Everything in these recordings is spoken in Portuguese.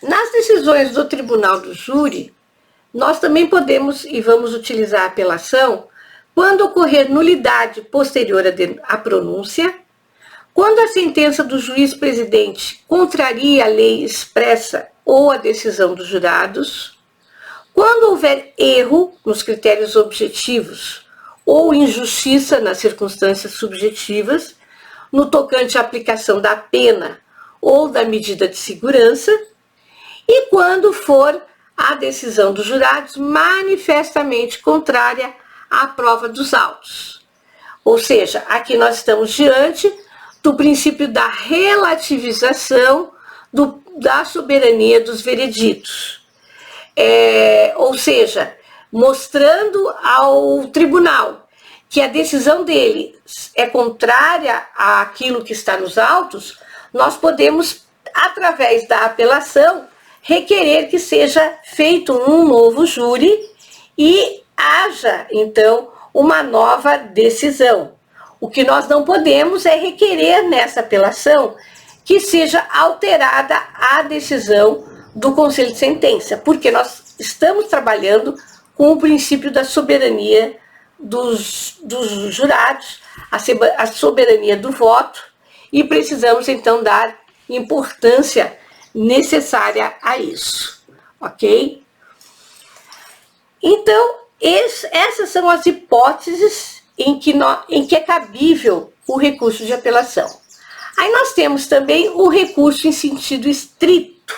Nas decisões do tribunal do júri, nós também podemos e vamos utilizar a apelação quando ocorrer nulidade posterior à pronúncia, quando a sentença do juiz-presidente contraria a lei expressa ou a decisão dos jurados, quando houver erro nos critérios objetivos ou injustiça nas circunstâncias subjetivas, no tocante à aplicação da pena ou da medida de segurança, e quando for a decisão dos jurados manifestamente contrária à prova dos autos. Ou seja, aqui nós estamos diante do princípio da relativização da soberania dos vereditos. Ou seja, mostrando ao tribunal que a decisão dele é contrária àquilo que está nos autos, nós podemos, através da apelação, requerer que seja feito um novo júri e haja, então, uma nova decisão. O que nós não podemos é requerer nessa apelação que seja alterada a decisão do Conselho de Sentença, porque nós estamos trabalhando com o princípio da soberania dos jurados, a soberania do voto, e precisamos, então, dar importância necessária a isso, ok? Então, essas são as hipóteses em que é cabível o recurso de apelação. Aí nós temos também o recurso em sentido estrito,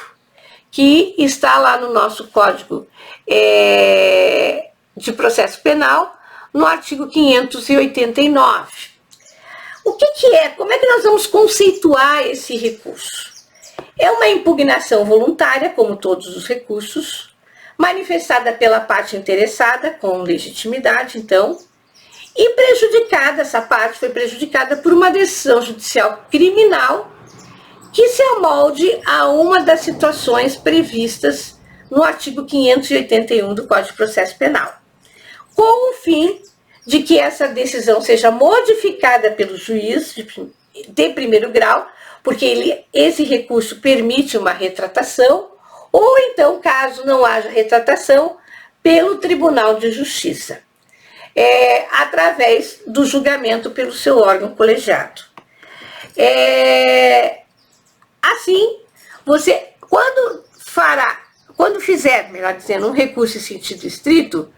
que está lá no nosso Código de Processo Penal, no artigo 589. O que é? Como é que nós vamos conceituar esse recurso? É uma impugnação voluntária, como todos os recursos, manifestada pela parte interessada, com legitimidade, então, e prejudicada, essa parte foi prejudicada por uma decisão judicial criminal que se amolde a uma das situações previstas no artigo 581 do Código de Processo Penal, com o fim de que essa decisão seja modificada pelo juiz de primeiro grau, porque esse recurso permite uma retratação, ou então, caso não haja retratação, pelo Tribunal de Justiça, através do julgamento pelo seu órgão colegiado. Assim, você, quando fizer, melhor dizendo, um recurso em sentido estrito,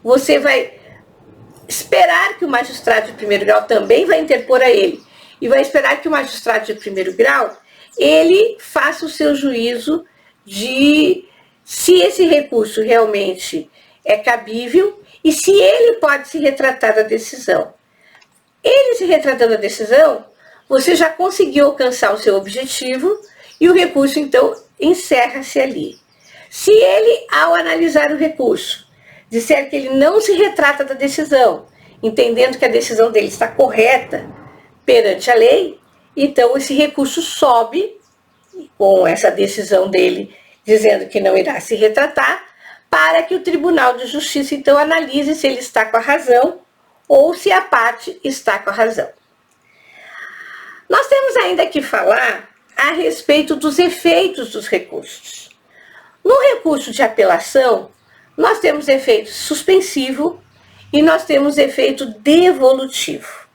você vai esperar que o magistrado de primeiro grau também vai interpor a ele, e vai esperar que o magistrado de primeiro grau, ele faça o seu juízo de se esse recurso realmente é cabível e se ele pode se retratar da decisão. Ele se retratando da decisão, você já conseguiu alcançar o seu objetivo e o recurso, então, encerra-se ali. Se ele, ao analisar o recurso, disser que ele não se retrata da decisão, entendendo que a decisão dele está correta perante a lei, então esse recurso sobe com essa decisão dele, dizendo que não irá se retratar, para que o Tribunal de Justiça, então, analise se ele está com a razão ou se a parte está com a razão. Nós temos ainda que falar a respeito dos efeitos dos recursos. No recurso de apelação, nós temos efeito suspensivo e nós temos efeito devolutivo.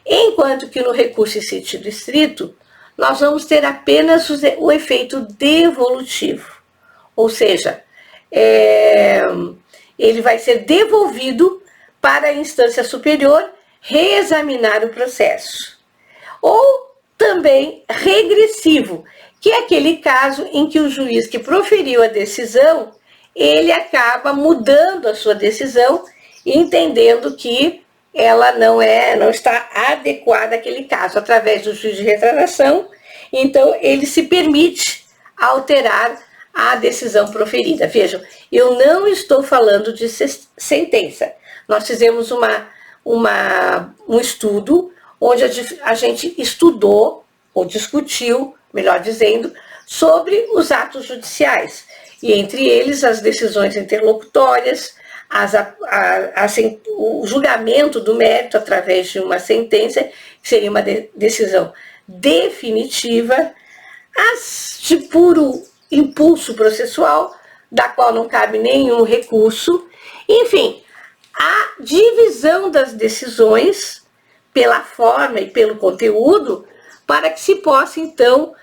Enquanto que no recurso em sentido estrito, nós vamos ter apenas o efeito devolutivo. Ou seja, ele vai ser devolvido para a instância superior reexaminar o processo. Ou também regressivo, que é aquele caso em que o juiz que proferiu a decisão, ele acaba mudando a sua decisão, entendendo que ela não está adequada àquele caso, através do juiz de retratação, então ele se permite alterar a decisão proferida. Vejam, eu não estou falando de sentença. Nós fizemos um estudo onde a gente estudou, ou discutiu, melhor dizendo, sobre os atos judiciais, e entre eles as decisões interlocutórias, o julgamento do mérito através de uma sentença, que seria uma decisão definitiva, as de puro impulso processual, da qual não cabe nenhum recurso. Enfim, a divisão das decisões pela forma e pelo conteúdo, para que se possa, então,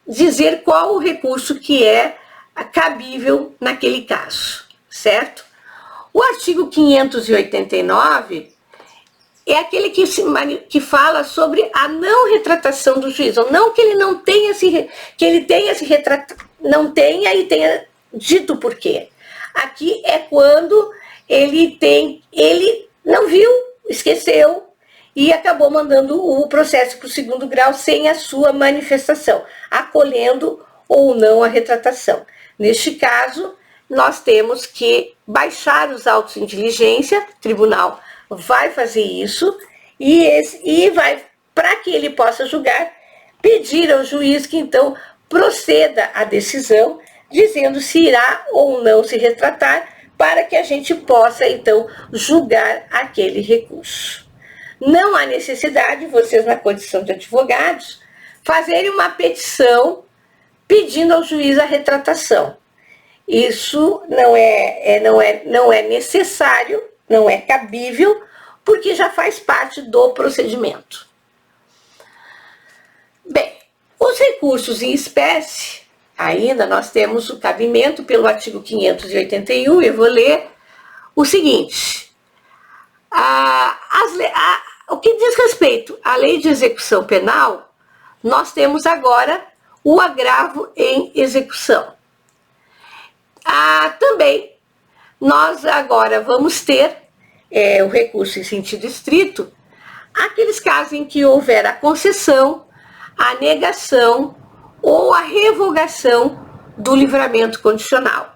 dizer qual o recurso que é cabível naquele caso, certo? O artigo 589 é aquele que fala sobre a não retratação do juiz, ou não que ele não tenha se retratado, não tenha e tenha dito por quê. Aqui é quando ele não viu, esqueceu e acabou mandando o processo para o segundo grau sem a sua manifestação, acolhendo ou não a retratação. Neste caso, nós temos que baixar os autos em diligência, o tribunal vai fazer isso e vai, para que ele possa julgar, pedir ao juiz que então proceda à decisão, dizendo se irá ou não se retratar, para que a gente possa então julgar aquele recurso. Não há necessidade, vocês na condição de advogados, fazerem uma petição pedindo ao juiz a retratação. Isso não é necessário, não é cabível, porque já faz parte do procedimento. Bem, os recursos em espécie, ainda nós temos o cabimento pelo artigo 581, eu vou ler o seguinte. O que diz respeito à lei de execução penal, nós temos agora o agravo em execução. Também, nós agora vamos ter o recurso em sentido estrito, aqueles casos em que houver a concessão, a negação ou a revogação do livramento condicional.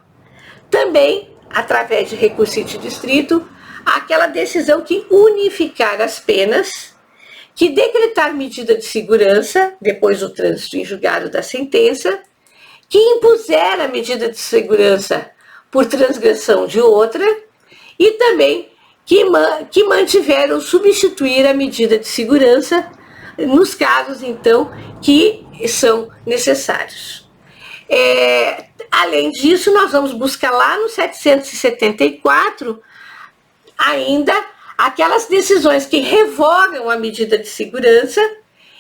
Também, através de recurso em sentido estrito, aquela decisão que unificar as penas, que decretar medida de segurança, depois do trânsito em julgado da sentença, que impuser a medida de segurança por transgressão de outra, e também que mantiver ou substituir a medida de segurança nos casos, então, que são necessários. Além disso, nós vamos buscar lá no 774 ainda aquelas decisões que revogam a medida de segurança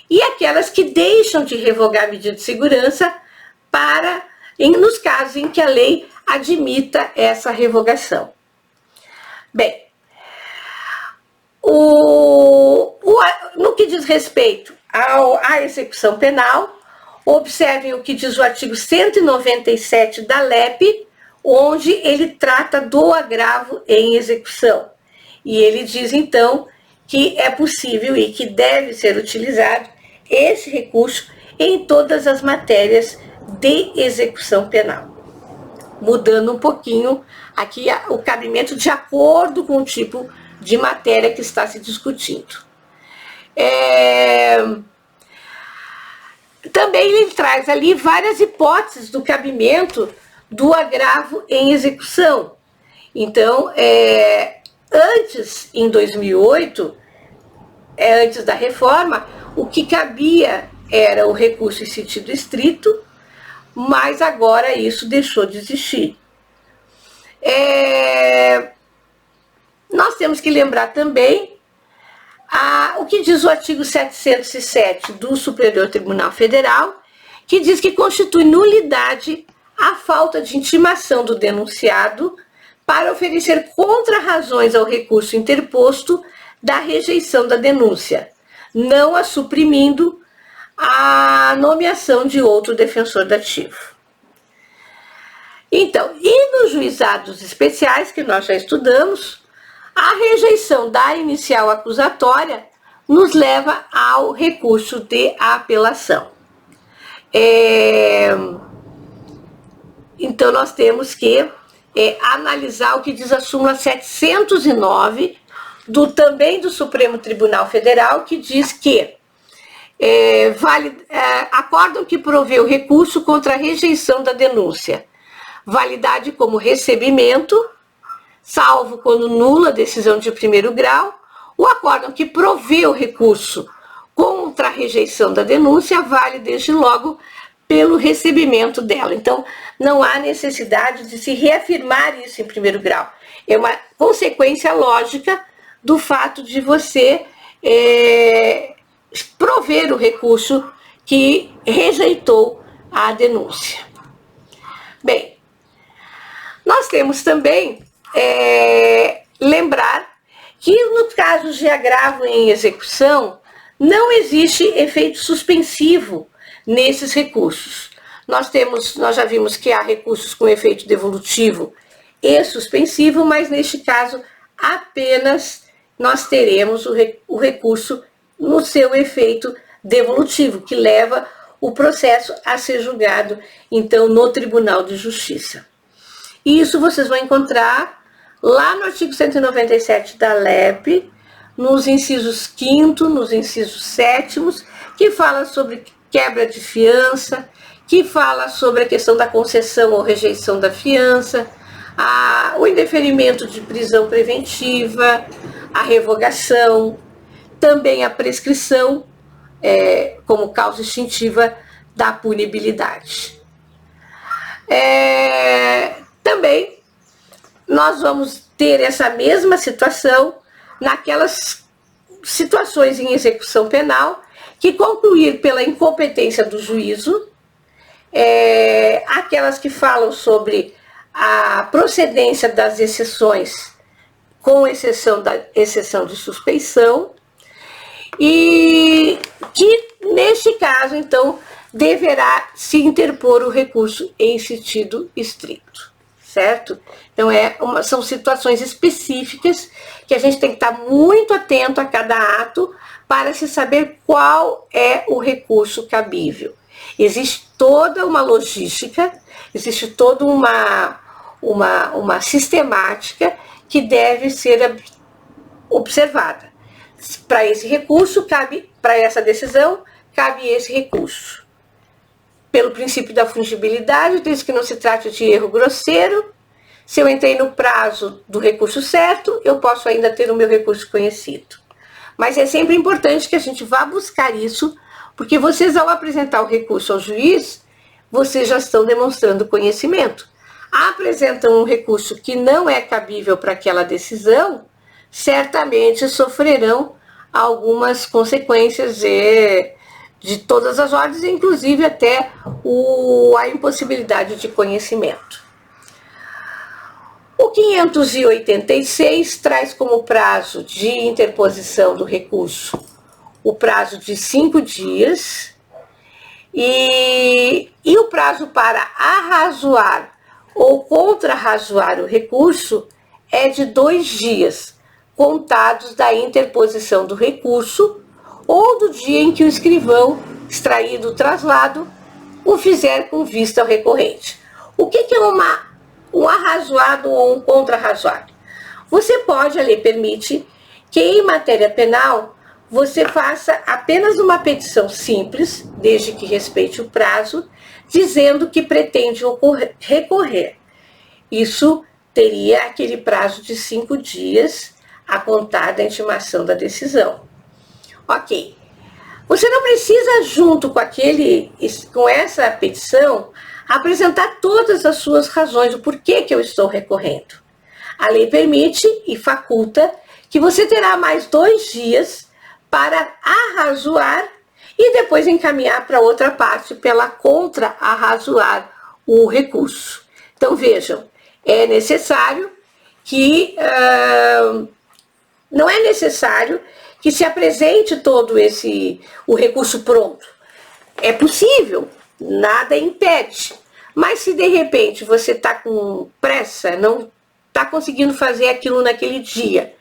e aquelas que deixam de revogar a medida de segurança nos casos em que a lei admita essa revogação. Bem, no que diz respeito à execução penal, observem o que diz o artigo 197 da LEP, onde ele trata do agravo em execução. E ele diz, então, que é possível e que deve ser utilizado esse recurso em todas as matérias de execução penal. Mudando um pouquinho aqui o cabimento de acordo com o tipo de matéria que está se discutindo. Também ele traz ali várias hipóteses do cabimento do agravo em execução. Então, antes, em 2008, antes da reforma, o que cabia era o recurso em sentido estrito, mas agora isso deixou de existir. Nós temos que lembrar também o que diz o artigo 707 do Superior Tribunal Federal, que diz que constitui nulidade a falta de intimação do denunciado para oferecer contra-razões ao recurso interposto da rejeição da denúncia, não a suprimindo a nomeação de outro defensor dativo. Então, e nos juizados especiais, que nós já estudamos, a rejeição da inicial acusatória nos leva ao recurso de apelação. Então, nós temos que analisar o que diz a súmula 709 também do Supremo Tribunal Federal, que diz que acórdão que proveu recurso contra a rejeição da denúncia, validade como recebimento, salvo quando nula a decisão de primeiro grau, o acórdão que proveu recurso contra a rejeição da denúncia vale desde logo pelo recebimento dela. Então, não há necessidade de se reafirmar isso em primeiro grau. É uma consequência lógica do fato de você prover o recurso que rejeitou a denúncia. Bem, nós temos também lembrar que nos casos de agravo em execução, não existe efeito suspensivo nesses recursos. Nós já vimos que há recursos com efeito devolutivo e suspensivo, mas neste caso apenas nós teremos o recurso no seu efeito devolutivo, que leva o processo a ser julgado, então, no Tribunal de Justiça. E isso vocês vão encontrar lá no artigo 197 da LEP, nos incisos 5º, nos incisos 7º, que fala sobre quebra de fiança, que fala sobre a questão da concessão ou rejeição da fiança, o indeferimento de prisão preventiva, a revogação, também a prescrição como causa extintiva da punibilidade. Também nós vamos ter essa mesma situação naquelas situações em execução penal que concluir pela incompetência do juízo, aquelas que falam sobre a procedência das exceções, com exceção da exceção de suspeição, e que, neste caso, então, deverá se interpor o recurso em sentido estrito, certo? Então, são situações específicas que a gente tem que estar muito atento a cada ato para se saber qual é o recurso cabível. Existe toda uma logística, existe toda uma sistemática que deve ser observada. Para esse recurso, para essa decisão, cabe esse recurso. Pelo princípio da fungibilidade, desde que não se trate de erro grosseiro, se eu entrei no prazo do recurso certo, eu posso ainda ter o meu recurso conhecido. Mas é sempre importante que a gente vá buscar isso, porque vocês, ao apresentar o recurso ao juiz, vocês já estão demonstrando conhecimento. Apresentam um recurso que não é cabível para aquela decisão, certamente sofrerão algumas consequências de todas as ordens, inclusive até a impossibilidade de conhecimento. O 586 traz como prazo de interposição do recurso o prazo de 5 dias e o prazo para arrazoar ou contrarrazoar o recurso é de 2 dias, contados da interposição do recurso ou do dia em que o escrivão, extraído o traslado, o fizer com vista ao recorrente. O que é um arrazoado ou um contrarrazoado? Você pode, a lei permite, que em matéria penal você faça apenas uma petição simples, desde que respeite o prazo, dizendo que pretende recorrer. Isso teria aquele prazo de 5 dias a contar da intimação da decisão. Ok. Você não precisa, junto com essa petição, apresentar todas as suas razões, o porquê que eu estou recorrendo. A lei permite e faculta que você terá mais 2 dias para arrazoar e depois encaminhar para outra parte pela contra-arrazoar o recurso. Então, vejam, é necessário que... não é necessário que se apresente todo o recurso pronto. É possível, nada impede. Mas se de repente você está com pressa, não está conseguindo fazer aquilo naquele dia,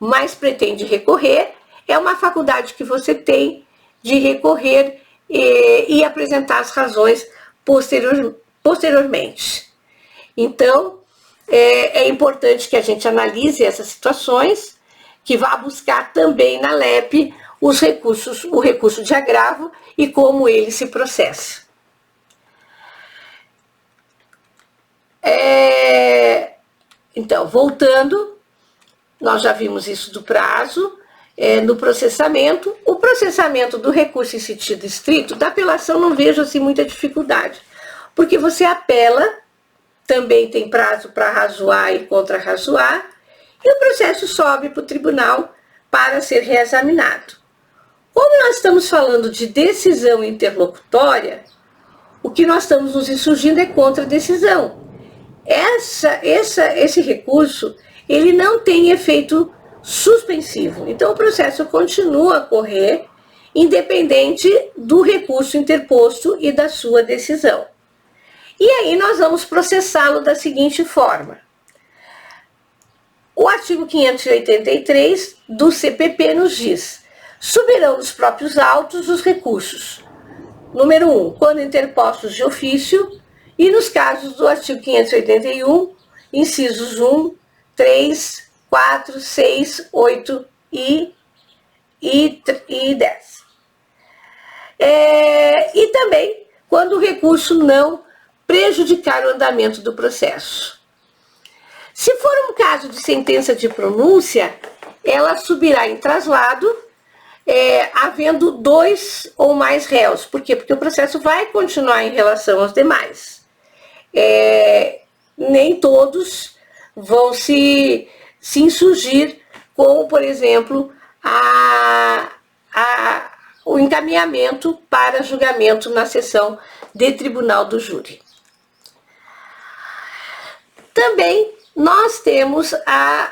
mas pretende recorrer, é uma faculdade que você tem de recorrer e apresentar as razões posteriormente. Então, é importante que a gente analise essas situações, que vá buscar também na LEP o recurso de agravo e como ele se processa. Então, voltando, nós já vimos isso do prazo, no processamento. O processamento do recurso em sentido estrito, da apelação não vejo assim muita dificuldade, porque você apela, também tem prazo para razoar e contra-razoar, e o processo sobe para o tribunal para ser reexaminado. Como nós estamos falando de decisão interlocutória, o que nós estamos nos insurgindo é contra a decisão. Esse recurso, ele não tem efeito suspensivo. Então, o processo continua a correr, independente do recurso interposto e da sua decisão. E aí nós vamos processá-lo da seguinte forma. O artigo 583 do CPP nos diz: subirão nos próprios autos os recursos. Número 1, quando interpostos de ofício, e nos casos do artigo 581, incisos 1, 3, 4, 6, 8 e 10. E também quando o recurso não prejudicar o andamento do processo. Se for um caso de sentença de pronúncia, ela subirá em traslado, havendo 2 ou mais réus. Por quê? Porque o processo vai continuar em relação aos demais. Nem todos vão se insurgir com, por exemplo, o encaminhamento para julgamento na sessão de tribunal do júri. Também nós temos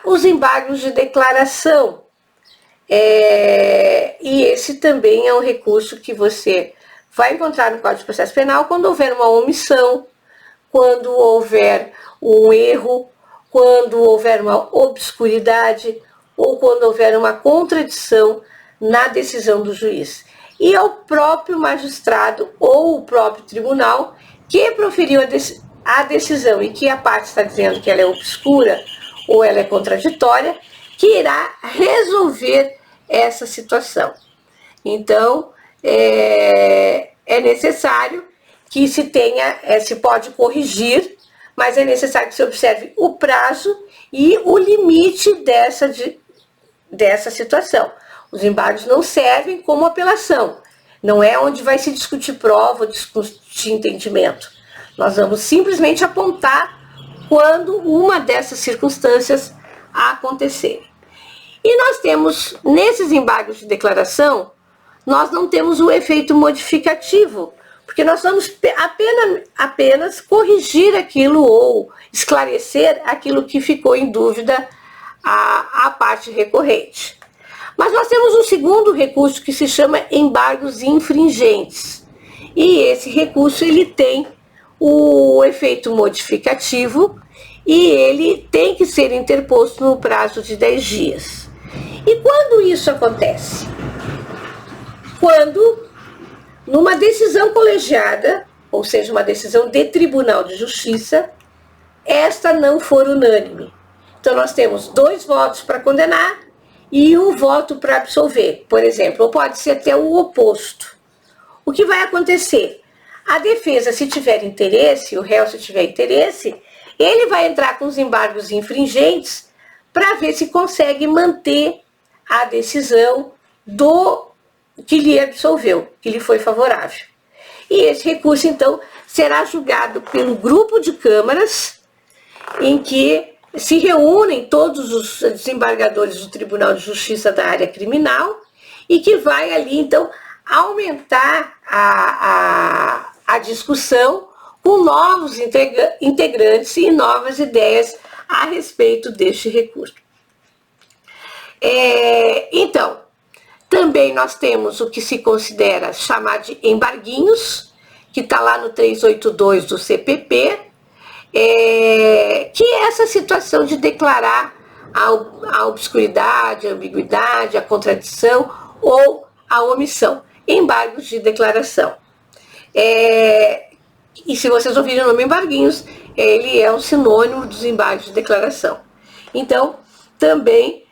os embargos de declaração. E esse também é um recurso que você vai encontrar no Código de Processo Penal quando houver uma omissão, quando houver um erro, quando houver uma obscuridade ou quando houver uma contradição na decisão do juiz. E é o próprio magistrado ou o próprio tribunal que proferiu a decisão e que a parte está dizendo que ela é obscura ou ela é contraditória, que irá resolver essa situação. Então, é necessário que se tenha, se pode corrigir, mas é necessário que se observe o prazo e o limite dessa situação. Os embargos não servem como apelação, não é onde vai se discutir prova, discutir entendimento. Nós vamos simplesmente apontar quando uma dessas circunstâncias acontecer. E nós temos, nesses embargos de declaração, nós não temos o efeito modificativo, porque nós vamos apenas corrigir aquilo ou esclarecer aquilo que ficou em dúvida à parte recorrente. Mas nós temos um segundo recurso que se chama embargos infringentes. E esse recurso ele tem o efeito modificativo e ele tem que ser interposto no prazo de 10 dias. E quando isso acontece? Quando, numa decisão colegiada, ou seja, uma decisão de Tribunal de Justiça, esta não for unânime. Então, nós temos 2 votos para condenar e 1 voto para absolver, por exemplo, ou pode ser até o oposto. O que vai acontecer? A defesa, se tiver interesse, o réu, se tiver interesse, ele vai entrar com os embargos infringentes para ver se consegue manter a decisão do que lhe absolveu, que lhe foi favorável. E esse recurso, então, será julgado pelo grupo de câmaras em que se reúnem todos os desembargadores do Tribunal de Justiça da área criminal e que vai ali, então, aumentar a discussão com novos integrantes e novas ideias a respeito deste recurso. Então, também nós temos o que se considera chamar de embarguinhos, que está lá no 382 do CPP, que é essa situação de declarar a obscuridade, a ambiguidade, a contradição ou a omissão. Embargos de declaração. E se vocês ouvirem o nome embarguinhos, ele é um sinônimo dos embargos de declaração. Então, também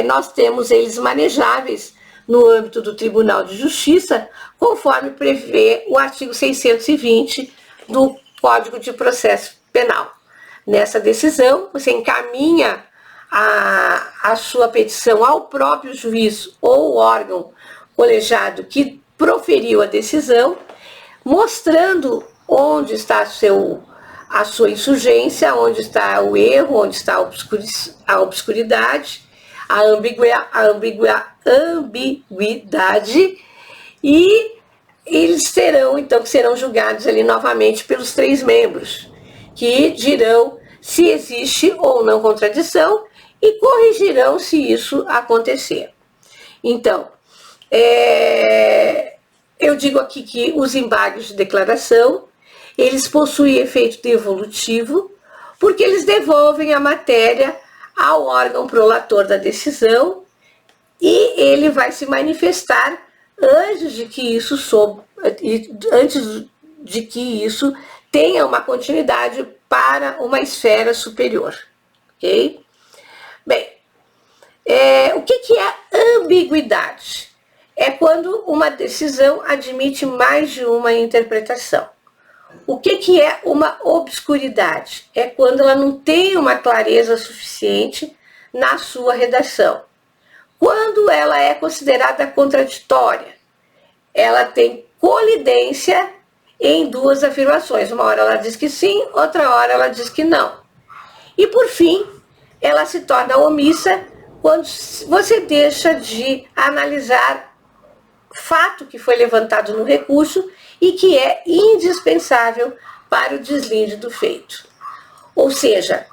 nós temos eles manejáveis no âmbito do Tribunal de Justiça, conforme prevê o artigo 620 do Código de Processo Penal. Nessa decisão, você encaminha a sua petição ao próprio juiz ou órgão colegiado que proferiu a decisão, mostrando onde está a sua insurgência, onde está o erro, onde está a obscuridade, a ambiguidade, e eles serão julgados ali novamente pelos 3 membros, que dirão se existe ou não contradição e corrigirão se isso acontecer. Então, eu digo aqui que os embargos de declaração, eles possuem efeito devolutivo, porque eles devolvem a matéria ao órgão prolator da decisão e ele vai se manifestar antes de que isso tenha uma continuidade para uma esfera superior. Ok? Bem, o que é ambiguidade? É quando uma decisão admite mais de uma interpretação. O que é uma obscuridade? É quando ela não tem uma clareza suficiente na sua redação. Quando ela é considerada contraditória, ela tem colidência em 2 afirmações. Uma hora ela diz que sim, outra hora ela diz que não. E por fim, ela se torna omissa quando você deixa de analisar fato que foi levantado no recurso e que é indispensável para o deslinde do feito. Ou seja,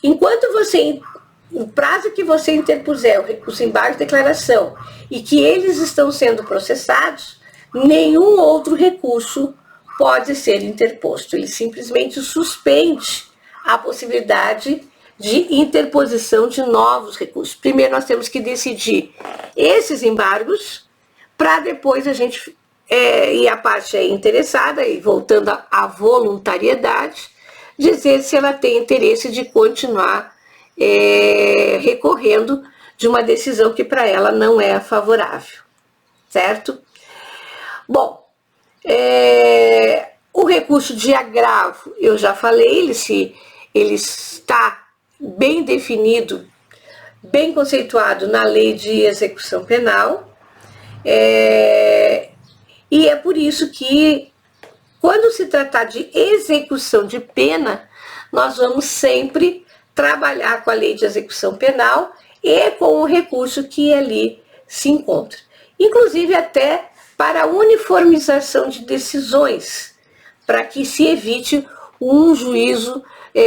o prazo que você interpuser os embargos de declaração e que eles estão sendo processados, nenhum outro recurso pode ser interposto. Ele simplesmente suspende a possibilidade de interposição de novos recursos. Primeiro nós temos que decidir esses embargos, para depois a gente, e a parte interessada, e voltando à voluntariedade, dizer se ela tem interesse de continuar recorrendo de uma decisão que para ela não é favorável, certo? Bom, o recurso de agravo, eu já falei, ele está bem definido, bem conceituado na Lei de Execução Penal, e é por isso que, quando se tratar de execução de pena, nós vamos sempre trabalhar com a Lei de Execução Penal e com o recurso que ali se encontra. Inclusive até para a uniformização de decisões, para que se evite um juízo,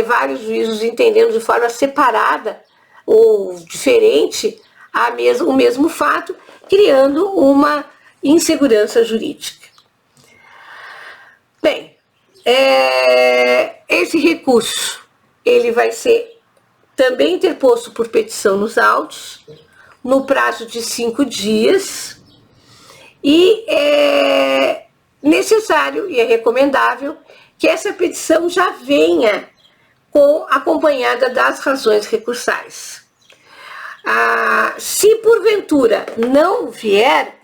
vários juízos entendendo de forma separada ou diferente o mesmo fato, criando uma insegurança jurídica. Bem, esse recurso ele vai ser também interposto por petição nos autos, no prazo de 5 dias, e é necessário e é recomendável que essa petição já venha acompanhada das razões recursais. Se porventura não vier,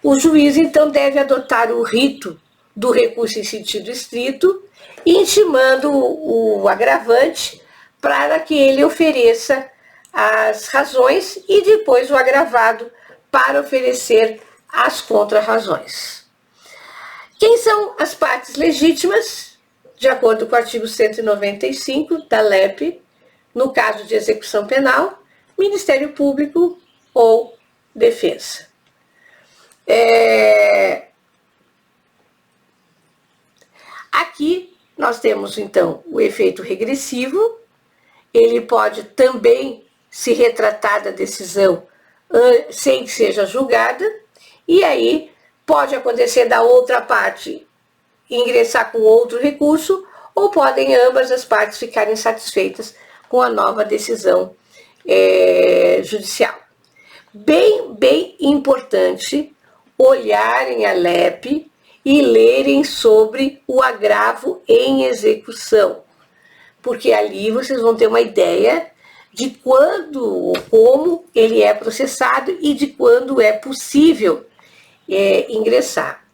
o juiz então deve adotar o rito do recurso em sentido estrito, intimando o agravante para que ele ofereça as razões e depois o agravado para oferecer as contrarrazões. Quem são as partes legítimas? De acordo com o artigo 195 da LEP, no caso de execução penal, Ministério Público ou Defesa. Aqui nós temos então o efeito regressivo, ele pode também se retratar da decisão sem que seja julgada, e aí pode acontecer da outra parte ingressar com outro recurso, ou podem ambas as partes ficarem satisfeitas com a nova decisão judicial. Bem importante olharem a LEP e lerem sobre o agravo em execução, porque ali vocês vão ter uma ideia de quando ou como ele é processado e de quando é possível ingressar.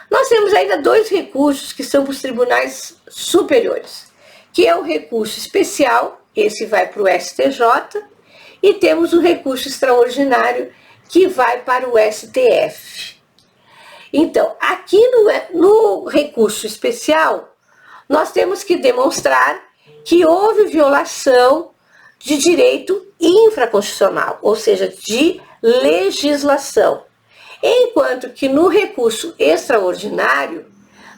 Nós temos ainda 2 recursos que são para os tribunais superiores, que é o recurso especial esse vai para o STJ, e temos o recurso extraordinário que vai para o STF. Então, aqui no recurso especial, nós temos que demonstrar que houve violação de direito infraconstitucional, ou seja, de legislação. Enquanto que no recurso extraordinário,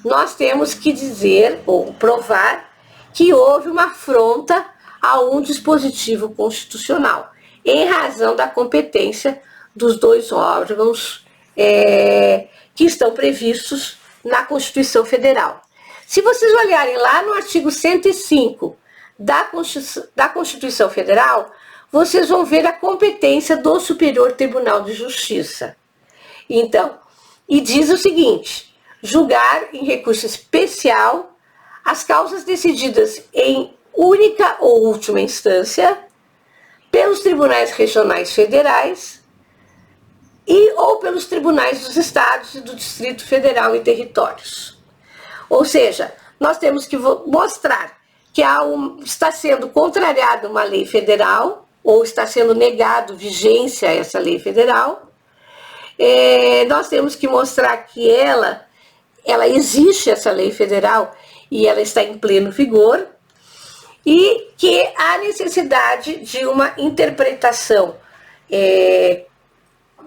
nós temos que dizer ou provar que houve uma afronta a um dispositivo constitucional, em razão da competência dos dois órgãos que estão previstos na Constituição Federal. Se vocês olharem lá no artigo 105 da Constituição Federal, vocês vão ver a competência do Superior Tribunal de Justiça. Então, e diz o seguinte: julgar em recurso especial as causas decididas em única ou última instância pelos tribunais regionais federais ou pelos tribunais dos estados e do Distrito Federal e territórios. Ou seja, nós temos que mostrar que está sendo contrariada uma lei federal ou está sendo negado vigência a essa lei federal. Nós temos que mostrar que ela existe, essa lei federal, e ela está em pleno vigor, e que há necessidade de uma interpretação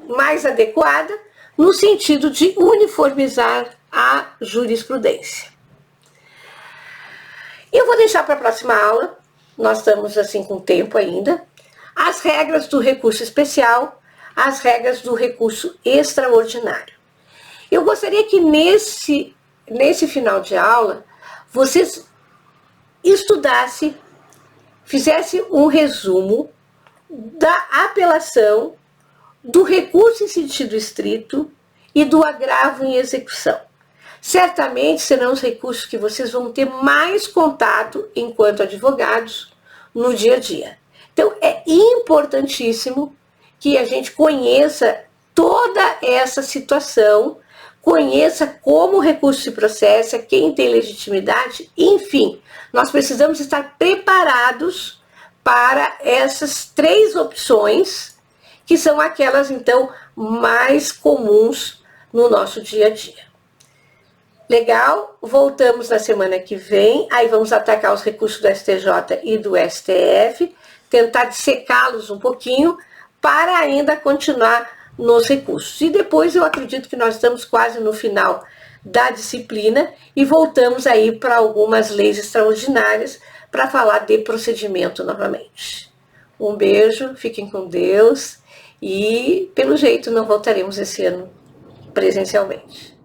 mais adequada no sentido de uniformizar a jurisprudência. Eu vou deixar para a próxima aula, nós estamos assim com tempo ainda, as regras do recurso especial, as regras do recurso extraordinário. Eu gostaria que nesse final de aula vocês estudassem, fizessem um resumo da apelação, do recurso em sentido estrito e do agravo em execução. Certamente serão os recursos que vocês vão ter mais contato enquanto advogados no dia a dia. Então é importantíssimo que a gente conheça toda essa situação, conheça como o recurso se processa, quem tem legitimidade, enfim, nós precisamos estar preparados para essas três opções, que são aquelas, então, mais comuns no nosso dia a dia. Legal? Voltamos na semana que vem, aí vamos atacar os recursos do STJ e do STF, tentar dissecá-los um pouquinho, para ainda continuar nos recursos. E depois eu acredito que nós estamos quase no final da disciplina e voltamos aí para algumas leis extraordinárias para falar de procedimento novamente. Um beijo, fiquem com Deus e, pelo jeito, não voltaremos esse ano presencialmente.